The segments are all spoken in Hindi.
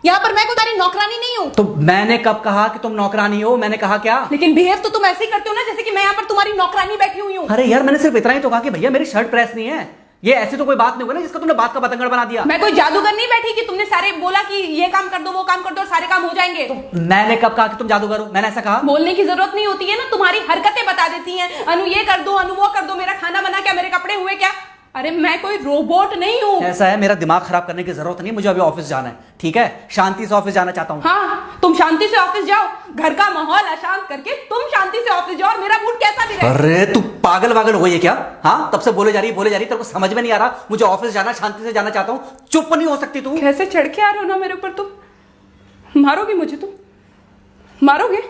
यहाँ पर मैं कोई तुम्हारी नौकरानी नहीं हूँ। तो मैंने कब कहा कि तुम नौकरानी हो? मैंने कहा क्या? लेकिन बिहेव तो तुम ऐसे ही करते हो ना जैसे कि मैं यहाँ पर तुम्हारी नौकरानी बैठी हुई हूँ। अरे यार मैंने सिर्फ इतना ही तो कहा कि भैया मेरी शर्ट प्रेस नहीं है। ये ऐसी तो कोई बात नहीं होगी ना जिसका तुमने बात का बतंगड़ बना दिया। मैं कोई जादूगर नहीं बैठी कि तुमने सारे बोला कि ये काम कर दो वो काम कर दो और सारे काम हो जाएंगे। मैंने कब कहा कि तुम जादूगर हो? मैंने ऐसा कहा? बोलने की जरूरत नहीं होती है ना, तुम्हारी हरकतें बता देती हैं। अनु ये कर दो, अनु वो कर दो, मेरा खाना बना क्या, मेरे कपड़े हुए क्या। अरे मैं कोई रोबोट नहीं हूँ। ऐसा है, मेरा दिमाग खराब करने की जरूरत नहीं, मुझे अभी ऑफिस जाना है। ठीक है, शांति से ऑफिस जाना चाहता हूँ। हाँ तुम शांति से ऑफिस जाओ, घर का माहौल अशांत करके तुम शांति से ऑफिस जाओ और मेरा मूड कैसा भी रहे। अरे तू पागल वागल हो गई है क्या? हाँ तब से बोले जा रही तेरे को समझ में नहीं आ रहा? मुझे ऑफिस जाना, शांति से जाना चाहता हूँ। चुप नहीं हो सकती तू? कैसे चढ़ के आ रहे हो ना मेरे ऊपर तुम। मारोगे मुझे? तुम मारोगे?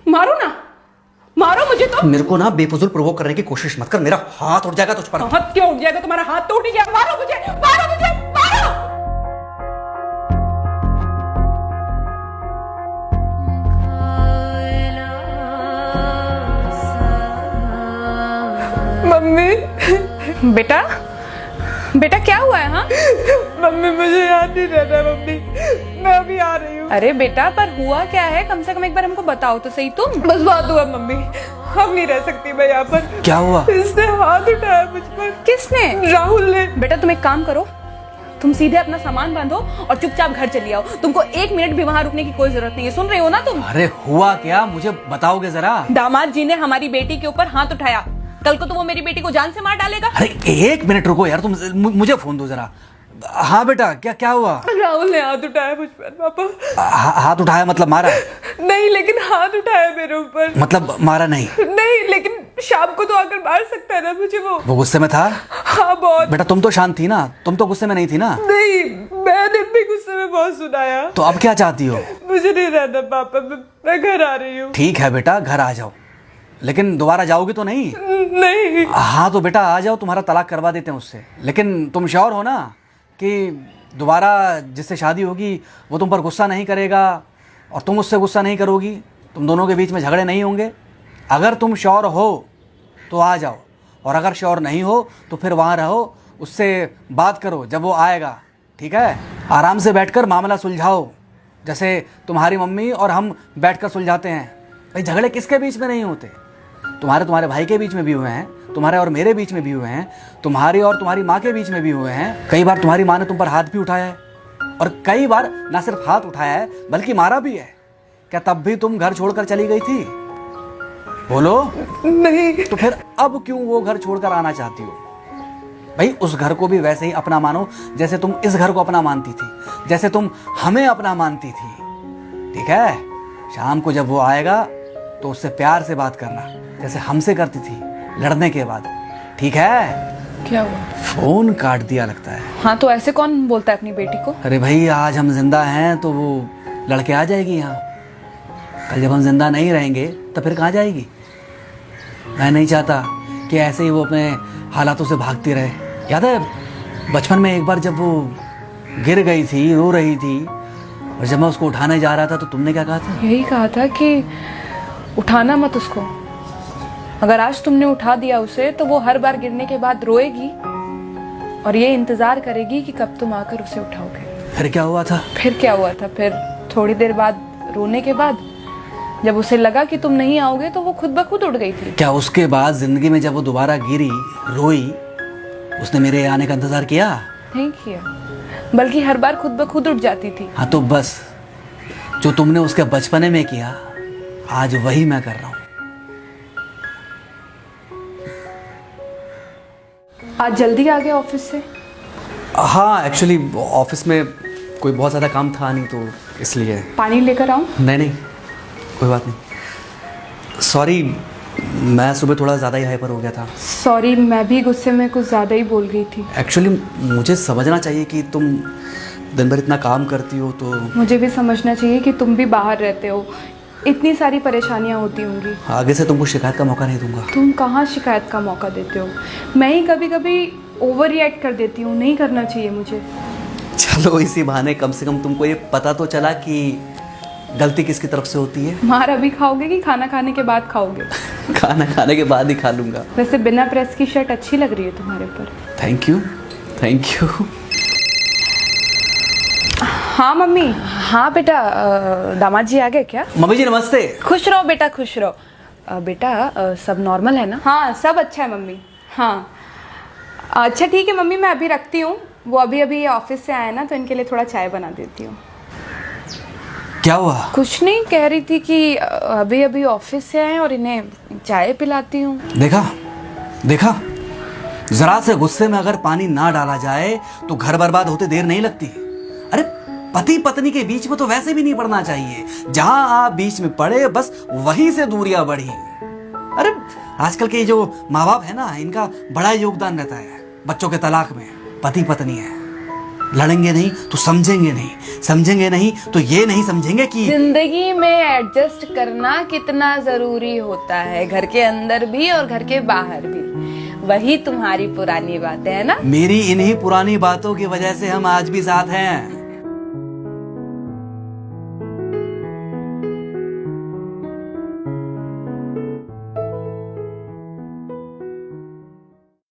मारो ना, मारो मुझे। तो मेरे को ना बेफजूल प्रोवोक करने की कोशिश मत कर, मेरा हाथ उठ जाएगा तुझ पर। हाथ क्यों उठ जाएगा? तुम्हारा हाथ तो उठ ही गया। मारो मुझे, मारो मुझे, मारो। मम्मी। बेटा बेटा क्या हुआ है? हाँ मम्मी मुझे याद नहीं रहता मम्मी, मैं अभी आ रही हूँ। अरे बेटा पर हुआ क्या है? कम से कम एक बार हमको बताओ तो सही। तुम बस बात हुआ मम्मी, हम नहीं रह सकती मैं यहाँ पर। क्या हुआ? इसने हाथ उठाया मुझ पर। किसने? राहुल ने। बेटा तुम एक काम करो, तुम सीधे अपना सामान बांधो और चुपचाप घर चली आओ। तुमको एक मिनट भी वहां रुकने की कोई जरूरत नहीं है। सुन रहे हो ना तुम? अरे हुआ क्या, मुझे बताओगे जरा? दामाद जी ने हमारी बेटी के ऊपर हाथ उठाया। कल को तो वो मेरी बेटी को जान से मार डालेगा। अरे एक मिनट रुको यार, तुम मुझे फोन दो जरा। हाँ बेटा, क्या हुआ? राहुल ने हाथ उठाया मुझ पर पापा। हाथ उठाया मतलब मारा? नहीं लेकिन हाथ उठाया मेरे ऊपर। मतलब मारा नहीं? नहीं लेकिन शाम को तो आकर मार सकता है ना मुझे वो गुस्से में था? हाँ बहुत। बेटा तुम तो शांत थी ना, तुम तो गुस्से में नहीं थी ना? नहीं मैंने भी गुस्से में बहुत सुनाया। तो अब क्या चाहती हो? मुझे नहीं रहना पापा, मैं घर आ रही हूँ। ठीक है बेटा, घर आ जाओ, लेकिन दोबारा जाओगी तो नहीं? नहीं। हाँ तो बेटा आ जाओ, तुम्हारा तलाक करवा देते हैं उससे। लेकिन तुम श्योर हो ना कि दोबारा जिससे शादी होगी वो तुम पर गुस्सा नहीं करेगा और तुम उससे गुस्सा नहीं करोगी? तुम दोनों के बीच में झगड़े नहीं होंगे? अगर तुम श्योर हो तो आ जाओ, और अगर श्योर नहीं हो तो फिर वहाँ रहो, उससे बात करो जब वो आएगा। ठीक है, आराम से बैठकर मामला सुलझाओ, जैसे तुम्हारी मम्मी और हम बैठकर सुलझाते हैं। भाई झगड़े किसके बीच में नहीं होते? तुम्हारे भाई के बीच में भी हुए हैं, तुम्हारे और मेरे बीच में भी हुए हैं, तुम्हारी और तुम्हारी माँ के बीच में भी हुए हैं। कई बार तुम्हारी माँ ने तुम पर हाथ भी उठाया है, और कई बार ना सिर्फ हाथ उठाया है बल्कि मारा भी है। क्या तब भी तुम घर छोड़कर चली गई थी? बोलो। नहीं। तो फिर अब क्यों वो घर छोड़कर आना चाहती हो? भाई उस घर को भी वैसे ही अपना मानो जैसे तुम इस घर को अपना मानती थी, जैसे तुम हमें अपना मानती थी। ठीक है, शाम को जब वो आएगा तो उससे प्यार से बात करना, जैसे हमसे करती थी लड़ने के बाद। ठीक है? क्या हुआ? फोन काट दिया लगता है। हाँ तो ऐसे कौन बोलता है अपनी बेटी को? अरे भाई आज हम जिंदा हैं तो वो लड़के आ जाएगी यहाँ, कल जब हम जिंदा नहीं रहेंगे तो फिर कहाँ जाएगी? मैं नहीं चाहता कि ऐसे ही वो अपने हालातों से भागती रहे। याद है बचपन में एक बार जब वो गिर गई थी, रो रही थी, और जब मैं उसको उठाने जा रहा था तो तुमने क्या कहा था? यही कहा था कि उठाना मत उसको। अगर आज तुमने उठा दिया उसे तो वो हर बार गिरने के बाद रोएगी और ये इंतजार करेगी कि कब तुम आकर उसे उठाओगे। फिर क्या हुआ था? फिर क्या हुआ था? फिर थोड़ी देर बाद रोने के बाद जब उसे लगा कि तुम नहीं आओगे तो वो खुद ब खुद उठ गई थी। क्या उसके बाद जिंदगी में जब वो दोबारा गिरी, रोई, उसने मेरे आने का इंतजार किया? नहीं किया, बल्कि हर बार खुद ब खुद उठ जाती थी। हाँ तो बस जो तुमने उसके बचपने में किया आज वही मैं कर रहा हूँ। आज जल्दी आ गए ऑफिस से? हाँ एक्चुअली ऑफिस में कोई बहुत ज़्यादा काम था नहीं तो इसलिए। पानी लेकर आऊं? नहीं कोई बात नहीं, सॉरी मैं सुबह थोड़ा ज़्यादा ही हाइपर हो गया था। सॉरी, मैं भी गुस्से में कुछ ज़्यादा ही बोल गई थी। एक्चुअली मुझे समझना चाहिए कि तुम दिन भर इतना काम करती हो तो मुझे भी समझना चाहिए कि तुम भी बाहर रहते हो, इतनी सारी परेशानियां होती होंगी। आगे से तुमको शिकायत का मौका नहीं दूंगा। तुम कहाँ शिकायत का मौका देते हो? मैं ही कभी कभी ओवर रिएक्ट कर देती हूँ, नहीं करना चाहिए मुझे। चलो इसी बहाने कम से कम तुमको ये पता तो चला कि गलती किसकी तरफ से होती है। मार अभी खाओगे कि खाना खाने के बाद खाओगे? खाना खाने के बाद ही खा लूंगा। वैसे बिना प्रेस की शर्ट अच्छी लग रही है तुम्हारे पर। Thank you. हाँ मम्मी। हाँ बेटा, दामाद जी आ गए क्या? मम्मी जी नमस्ते। खुश रहो बेटा, खुश रहो। बेटा सब नॉर्मल है ना? हाँ सब अच्छा है मम्मी। हाँ अच्छा ठीक है मम्मी, मैं अभी रखती हूँ। वो अभी अभी ऑफिस से आए ना, तो इनके लिए थोड़ा चाय बना देती हूँ। क्या हुआ? कुछ नहीं, कह रही थी कि अभी अभी ऑफिस से आए और इन्हें चाय पिलाती हूँ। देखा देखा, जरा से गुस्से में अगर पानी ना डाला जाए तो घर बर्बाद होते देर नहीं लगती। अरे पति पत्नी के बीच में तो वैसे भी नहीं पड़ना चाहिए। जहां आप बीच में पड़े बस वहीं से दूरियां बढ़ी। अरे आजकल के जो माँ बाप है ना, इनका बड़ा योगदान रहता है बच्चों के तलाक में। पति पत्नी है, लड़ेंगे नहीं तो समझेंगे नहीं, समझेंगे नहीं तो ये नहीं समझेंगे कि जिंदगी में एडजस्ट करना कितना जरूरी होता है, घर के अंदर भी और घर के बाहर भी। वही तुम्हारी पुरानी बातें है ना। मेरी इन्हीं पुरानी बातों की वजह से हम आज भी साथ हैं।